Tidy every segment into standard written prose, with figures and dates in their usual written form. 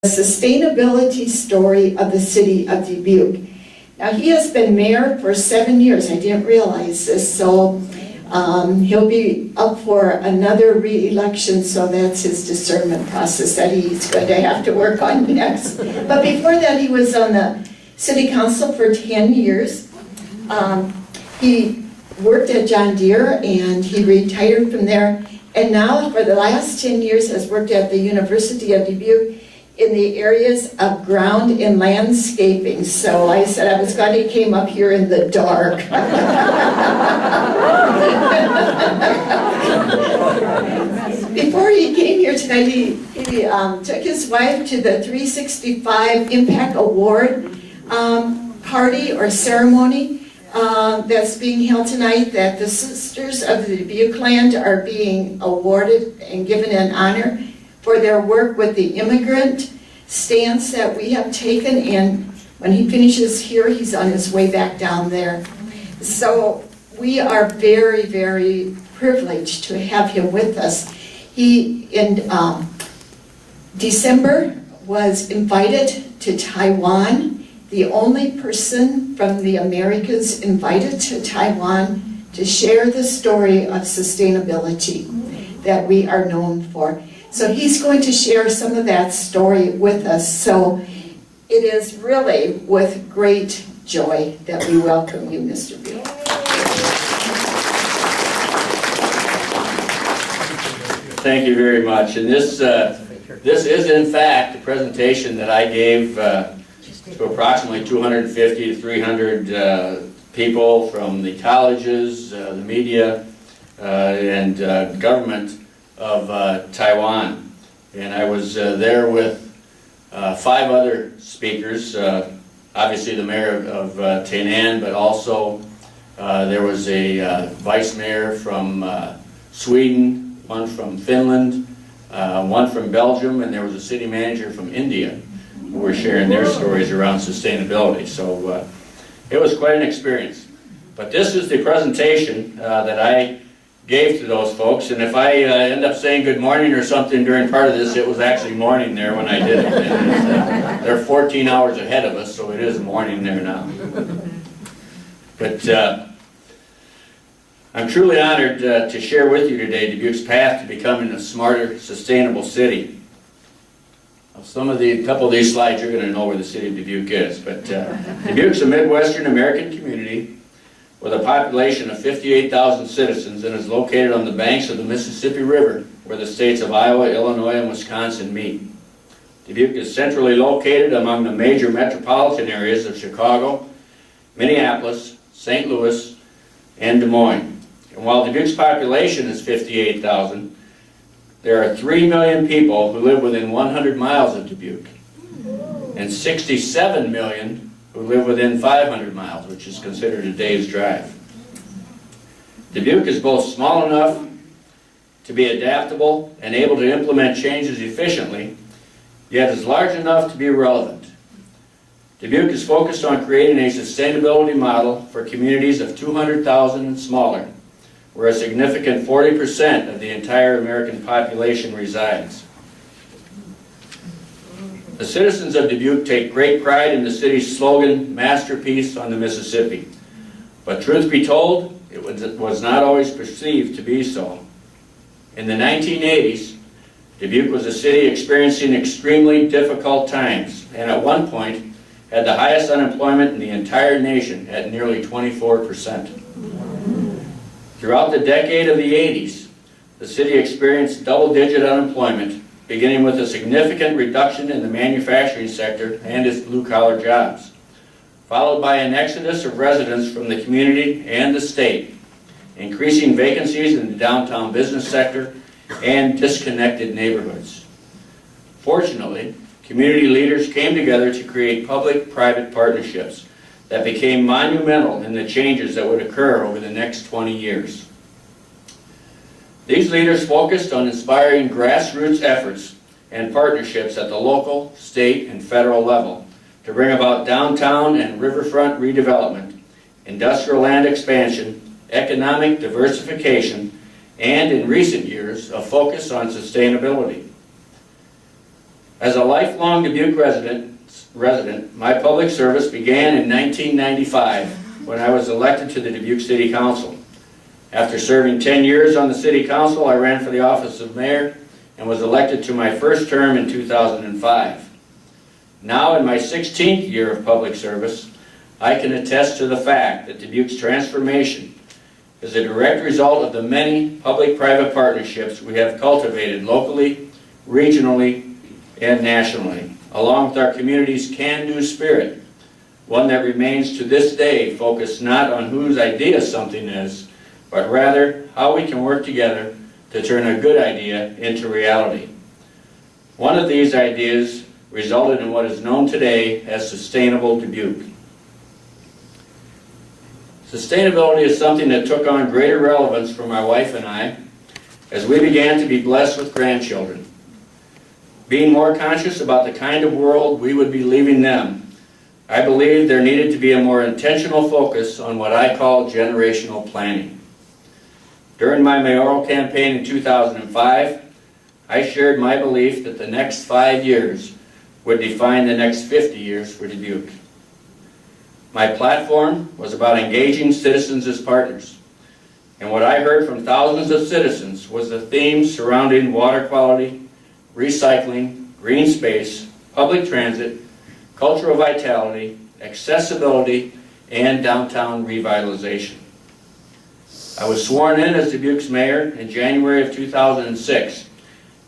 sustainability story of the city of Dubuque. Now, he has been mayor for 7 years. I didn't realize this, so he'll be up for another re-election, so that's his discernment process that he's going to have to work on next. But before that, he was on the city council for 10 years. He worked at John Deere and he retired from there, and now for the last 10 years has worked at the University of Dubuque in the areas of ground and landscaping. So I said I was glad he came up here in the dark. Before he came here tonight, he took his wife to the 365 Impact Award party or ceremony that's being held tonight, that the Sisters of the Dubuque Land are being awarded and given an honor for their work with the immigrant stance that we have taken, and when he finishes here, he's on his way back down there. So we are very, very privileged to have him with us. He, in December, was invited to Taiwan, the only person from the Americas invited to Taiwan to share the story of sustainability that we are known for. So he's going to share some of that story with us. So it is really with great joy that we welcome you, Mr. Buol. Thank you very much. And this is in fact a presentation that I gave to approximately 250 to 300 people from the colleges, the media, and government of Taiwan. And I was there with 5 other speakers, obviously the mayor of Tainan, but also there was a vice mayor from Sweden, one from Finland, one from Belgium, and there was a city manager from India who were sharing their stories around sustainability. So it was quite an experience. But this is the presentation that I gave to those folks, and if I end up saying good morning or something during part of this, it was actually morning there when I did it. They're 14 hours ahead of us, so it is morning there now. But I'm truly honored to share with you today Dubuque's path to becoming a smarter, sustainable city. A couple of these slides, you're going to know where the city of Dubuque is, but Dubuque's a Midwestern American community with a population of 58,000 citizens and is located on the banks of the Mississippi River, where the states of Iowa, Illinois, and Wisconsin meet. Dubuque is centrally located among the major metropolitan areas of Chicago, Minneapolis, St. Louis, and Des Moines. And while Dubuque's population is 58,000, there are 3 million people who live within 100 miles of Dubuque, and 67 million who live within 500 miles, which is considered a day's drive. Dubuque is both small enough to be adaptable and able to implement changes efficiently, yet is large enough to be relevant. Dubuque is focused on creating a sustainability model for communities of 200,000 and smaller, where a significant 40% of the entire American population resides. The citizens of Dubuque take great pride in the city's slogan, "Masterpiece on the Mississippi." But truth be told, it was not always perceived to be so. In the 1980s, Dubuque was a city experiencing extremely difficult times, and at one point had the highest unemployment in the entire nation at nearly 24%. Throughout the decade of the 80s, the city experienced double-digit unemployment, beginning with a significant reduction in the manufacturing sector and its blue-collar jobs, followed by an exodus of residents from the community and the state, increasing vacancies in the downtown business sector and disconnected neighborhoods. Fortunately, community leaders came together to create public-private partnerships that became monumental in the changes that would occur over the next 20 years. These leaders focused on inspiring grassroots efforts and partnerships at the local, state, and federal level to bring about downtown and riverfront redevelopment, industrial land expansion, economic diversification, and in recent years, a focus on sustainability. As a lifelong Dubuque resident, my public service began in 1995 when I was elected to the Dubuque City Council. After serving 10 years on the City Council, I ran for the office of mayor and was elected to my first term in 2005. Now in my 16th year of public service, I can attest to the fact that Dubuque's transformation is a direct result of the many public-private partnerships we have cultivated locally, regionally, and nationally, along with our community's can-do spirit, one that remains to this day focused not on whose idea something is, but rather how we can work together to turn a good idea into reality. One of these ideas resulted in what is known today as Sustainable Dubuque. Sustainability is something that took on greater relevance for my wife and I as we began to be blessed with grandchildren. Being more conscious about the kind of world we would be leaving them, I believe there needed to be a more intentional focus on what I call generational planning. During my mayoral campaign in 2005, I shared my belief that the next 5 years would define the next 50 years for Dubuque. My platform was about engaging citizens as partners, and what I heard from thousands of citizens was the themes surrounding water quality, recycling, green space, public transit, cultural vitality, accessibility, and downtown revitalization. I was sworn in as Dubuque's mayor in January of 2006,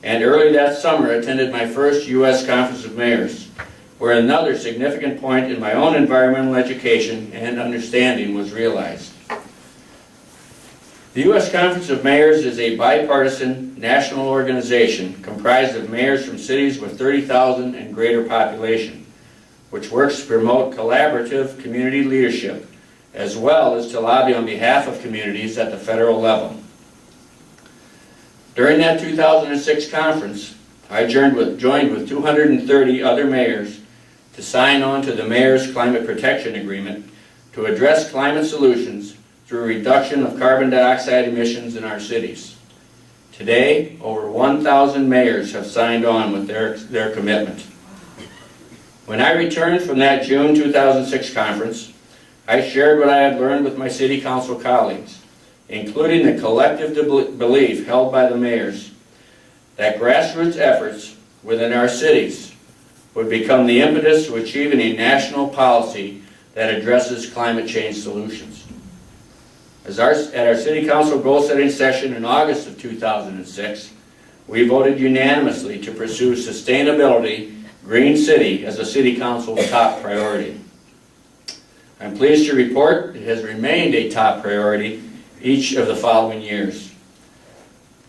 and early that summer attended my first U.S. Conference of Mayors, where another significant point in my own environmental education and understanding was realized. The U.S. Conference of Mayors is a bipartisan national organization comprised of mayors from cities with 30,000 and greater population, which works to promote collaborative community leadership, as well as to lobby on behalf of communities at the federal level. During that 2006 conference, I joined with 230 other mayors to sign on to the Mayor's Climate Protection Agreement to address climate solutions through reduction of carbon dioxide emissions in our cities. Today, over 1,000 mayors have signed on with their commitment. When I returned from that June 2006 conference, I shared what I had learned with my City Council colleagues, including the collective belief held by the mayors that grassroots efforts within our cities would become the impetus to achieving a national policy that addresses climate change solutions. At our City Council goal-setting session in August of 2006, we voted unanimously to pursue sustainability, green city as a City Council's top priority. I'm pleased to report it has remained a top priority each of the following years.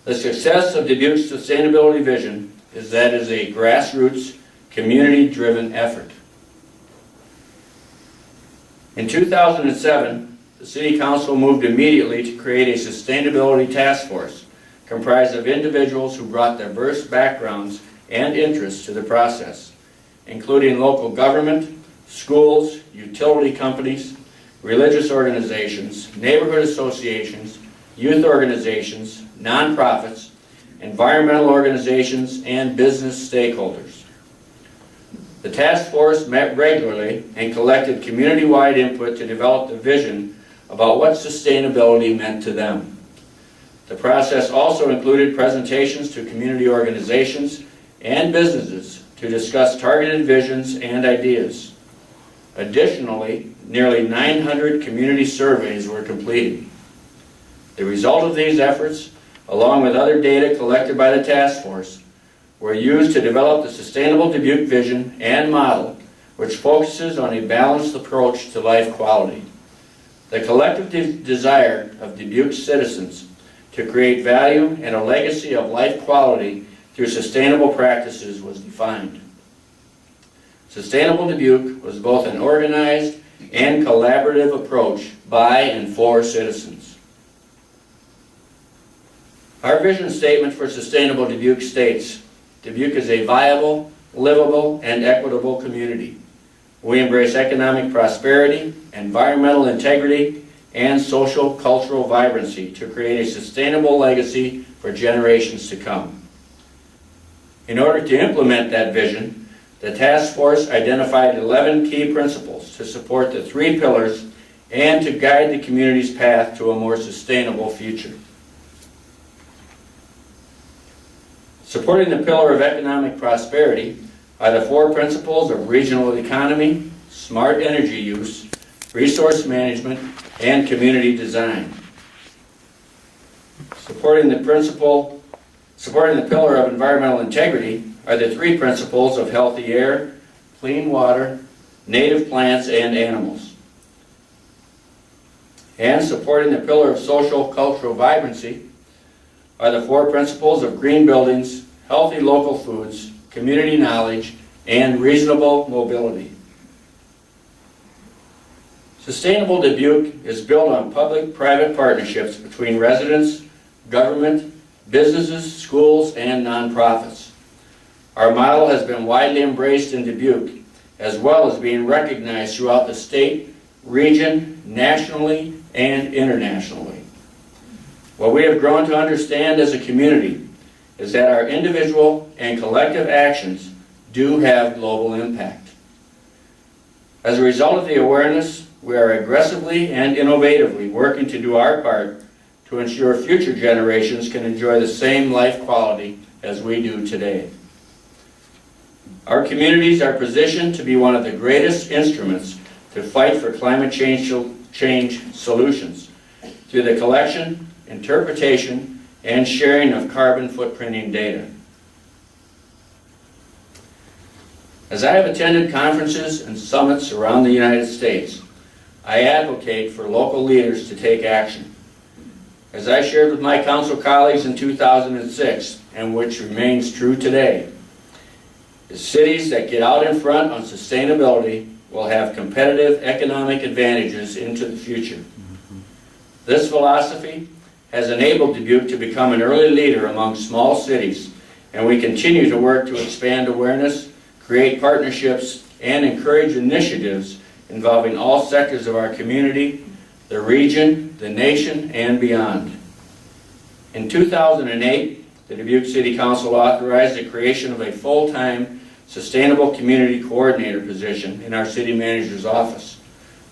The success of Dubuque's sustainability vision is that it is a grassroots, community-driven effort. In 2007, the City Council moved immediately to create a sustainability task force comprised of individuals who brought diverse backgrounds and interests to the process, including local government, schools, utility companies, religious organizations, neighborhood associations, youth organizations, nonprofits, environmental organizations, and business stakeholders. The task force met regularly and collected community-wide input to develop the vision about what sustainability meant to them. The process also included presentations to community organizations and businesses to discuss targeted visions and ideas. Additionally, nearly 900 community surveys were completed. The result of these efforts, along with other data collected by the task force, were used to develop the Sustainable Dubuque vision and model, which focuses on a balanced approach to life quality. The collective desire of Dubuque citizens to create value and a legacy of life quality through sustainable practices was defined. Sustainable Dubuque was both an organized and collaborative approach by and for citizens. Our vision statement for Sustainable Dubuque states, Dubuque is a viable, livable, and equitable community. We embrace economic prosperity, environmental integrity, and social cultural vibrancy to create a sustainable legacy for generations to come. In order to implement that vision, the task force identified 11 key principles to support the 3 pillars and to guide the community's path to a more sustainable future. Supporting the pillar of economic prosperity are the 4 principles of regional economy, smart energy use, resource management, and community design. Supporting the pillar of environmental integrity are the 3 principles of healthy air, clean water, native plants, and animals. And supporting the pillar of social cultural vibrancy are the 4 principles of green buildings, healthy local foods, community knowledge, and reasonable mobility. Sustainable Dubuque is built on public-private partnerships between residents, government, businesses, schools, and nonprofits. Our model has been widely embraced in Dubuque, as well as being recognized throughout the state, region, nationally, and internationally. What we have grown to understand as a community is that our individual and collective actions do have global impact. As a result of the awareness, we are aggressively and innovatively working to do our part to ensure future generations can enjoy the same life quality as we do today. Our communities are positioned to be one of the greatest instruments to fight for climate change solutions through the collection, interpretation, and sharing of carbon footprinting data. As I have attended conferences and summits around the United States, I advocate for local leaders to take action. As I shared with my council colleagues in 2006, and which remains true today, the cities that get out in front on sustainability will have competitive economic advantages into the future. This philosophy has enabled Dubuque to become an early leader among small cities, and we continue to work to expand awareness, create partnerships, and encourage initiatives involving all sectors of our community, the region, the nation, and beyond. In 2008, the Dubuque City Council authorized the creation of a full-time Sustainable Community Coordinator position in our City Manager's office,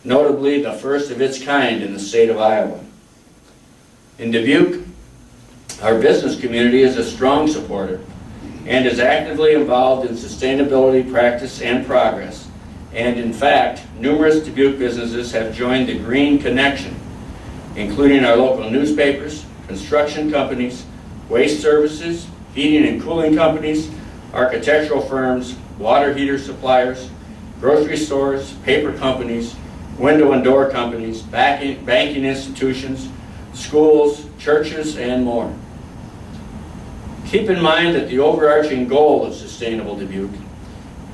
notably the first of its kind in the state of Iowa. In Dubuque, our business community is a strong supporter and is actively involved in sustainability practice and progress. And in fact, numerous Dubuque businesses have joined the Green Connection, including our local newspapers, construction companies, waste services, heating and cooling companies, architectural firms, water heater suppliers, grocery stores, paper companies, window and door companies, banking institutions, schools, churches, and more. Keep in mind that the overarching goal of Sustainable Dubuque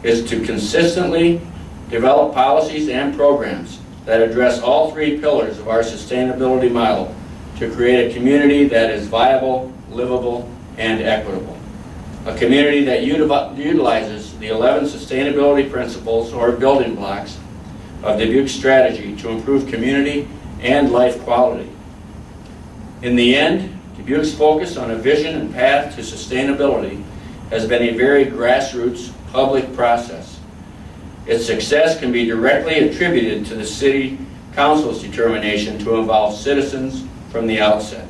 is to consistently develop policies and programs that address all 3 pillars of our sustainability model to create a community that is viable, livable, and equitable. A community that utilizes the 11 sustainability principles or building blocks of Dubuque's strategy to improve community and life quality. In the end, Dubuque's focus on a vision and path to sustainability has been a very grassroots public process. Its success can be directly attributed to the City Council's determination to involve citizens from the outset.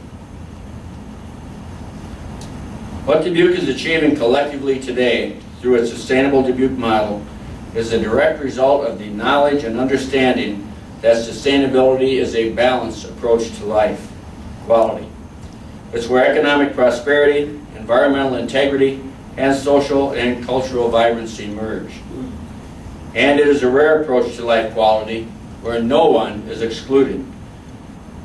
What Dubuque is achieving collectively today through its Sustainable Dubuque model is a direct result of the knowledge and understanding that sustainability is a balanced approach to life quality. It's where economic prosperity, environmental integrity, and social and cultural vibrancy merge. And it is a rare approach to life quality where no one is excluded.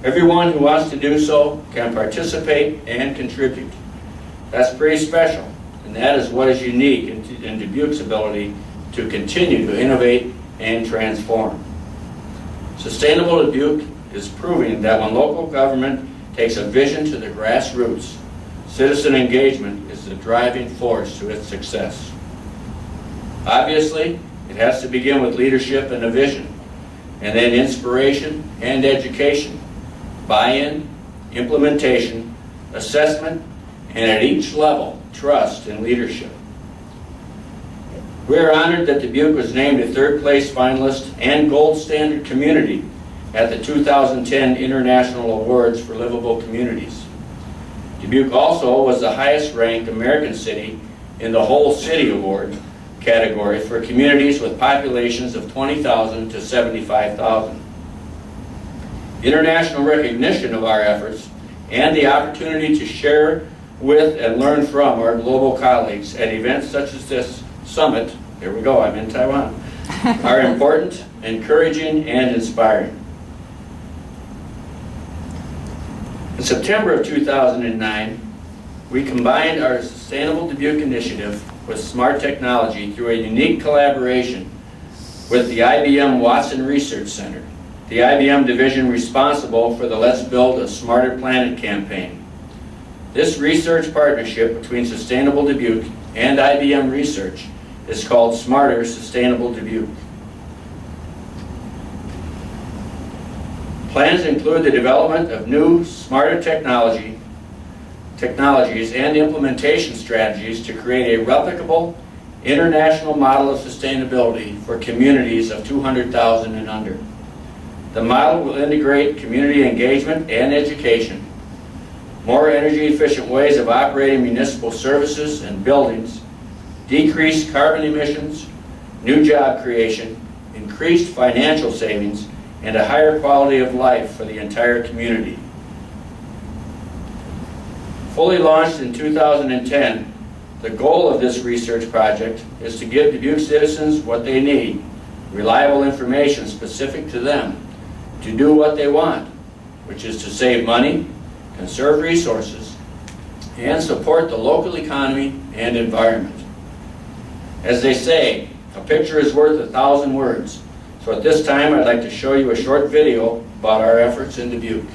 Everyone who wants to do so can participate and contribute. That's pretty special, and that is what is unique in Dubuque's ability to continue to innovate and transform. Sustainable Dubuque is proving that when local government takes a vision to the grassroots, citizen engagement is the driving force to its success. Obviously, it has to begin with leadership and a vision, and then inspiration and education, buy-in, implementation, assessment, and at each level, trust in leadership. We are honored that Dubuque was named a third-place finalist and gold standard community at the 2010 International Awards for Livable Communities. Dubuque also was the highest-ranked American city in the Whole City Award category for communities with populations of 20,000 to 75,000. International recognition of our efforts and the opportunity to share with and learn from our global colleagues at events such as this summit, there we go, I'm in Taiwan, are important, encouraging, and inspiring. In September of 2009, we combined our Sustainable Dubuque initiative with smart technology through a unique collaboration with the IBM Watson Research Center, the IBM division responsible for the Let's Build a Smarter Planet campaign. This research partnership between Sustainable Dubuque and IBM Research is called Smarter Sustainable Dubuque. Plans include the development of new, smarter technologies and implementation strategies to create a replicable international model of sustainability for communities of 200,000 and under. The model will integrate community engagement and education, more energy efficient ways of operating municipal services and buildings, decreased carbon emissions, new job creation, increased financial savings, and a higher quality of life for the entire community. Fully launched in 2010, the goal of this research project is to give Dubuque citizens what they need, reliable information specific to them, to do what they want, which is to save money, conserve resources, and support the local economy and environment. As they say, a picture is worth 1,000 words. So at this time, I'd like to show you a short video about our efforts in Dubuque.